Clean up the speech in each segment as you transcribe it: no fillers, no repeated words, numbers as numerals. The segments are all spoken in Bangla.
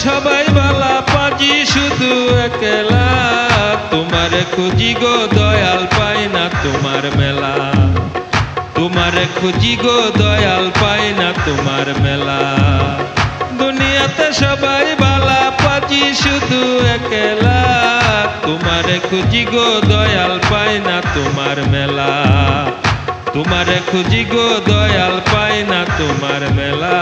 সবাই বালা পাজি শুধু একলা তোমারে খুঁজি গো দয়াল পাই না তোমার মেলা তোমারে খুঁজি গো দয়াল পাই না তোমার মেলা দুনিয়াতে সবাই বালা পাজি শুধু একলা তোমারে খুঁজি গো দয়াল পাই না তোমার মেলা তোমারে খুঁজি গো দয়াল পাই না তোমার মেলা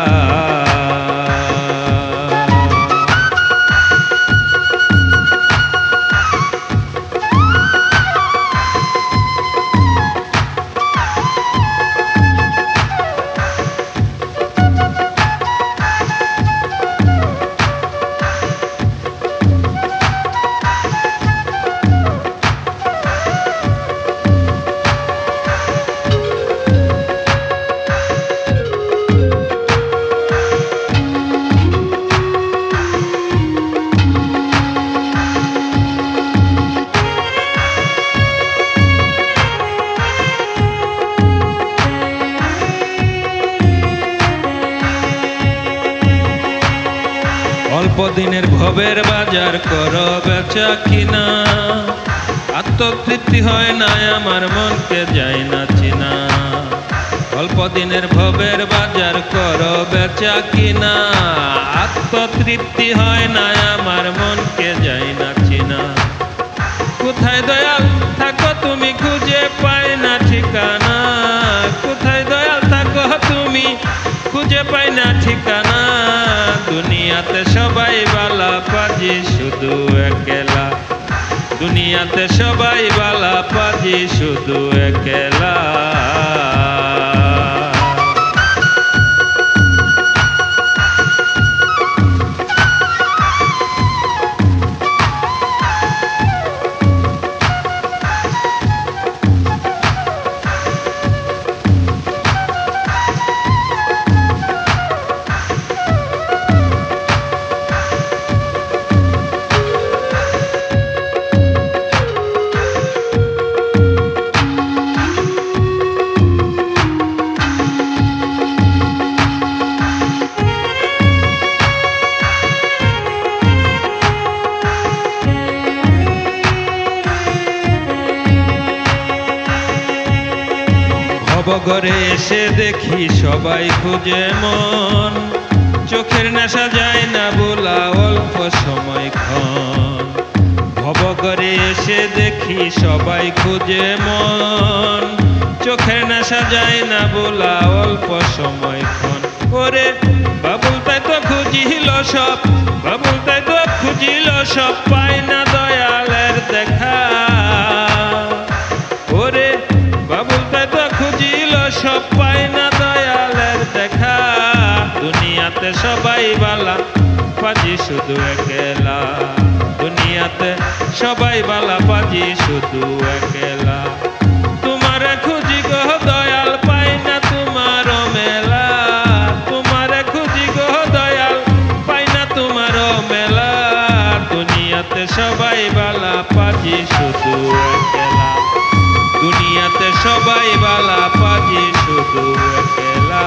অল্প দিনের ভবের বাজার করো বেচা কিনা আত্মতৃপ্তি হয় না আমার মনকে যায় না চিনা অল্প দিনের ভবের বাজার করো বেচা কিনা আত্মতৃপ্তি হয় না আমার মনকে যায় না চিনা কোথায় দয়াল থাকো তুমি খুঁজে পাই না ঠিকানা কোথায় দয়াল থাকো তুমি খুঁজে পাই না ঠিকানা দুনিয়াতে সবাই বালা পাজি শুধু একলা দুনিয়াতে সবাই বালা পাজি শুধু একলা ভবঘরে এসে দেখি সবাই খুঁজে মন চোখের নেশা যায় না বোলা অল্প সময়ক্ষণ ভবঘরে এসে দেখি সবাই খুঁজে মন চোখের নেশা যায় না বোলা অল্প সময়ক্ষণ ওরে বাবুল তাই তো খুঁজিল সব বাবুল তাই তো খুঁজিল সব পাই না দয়ালের দেখা ওরে বাবুল তাই তো খুঁজিল সব পাই না দয়ালের দেখা দুনিয়াতে সবাই বালা পাজি শুধু একলা দুনিয়াতে সবাই বালা পাজি শুধু একলা তোমারে খুঁজি গো দয়াল পাই না তোমার মেলা তোমারে খুঁজি গো দয়াল পাই না তোমার মেলা দুনিয়াতে সবাই বালা পাজি শুধু একলা দুনিয়াতে সবাই বালা পাজি শুধু একলা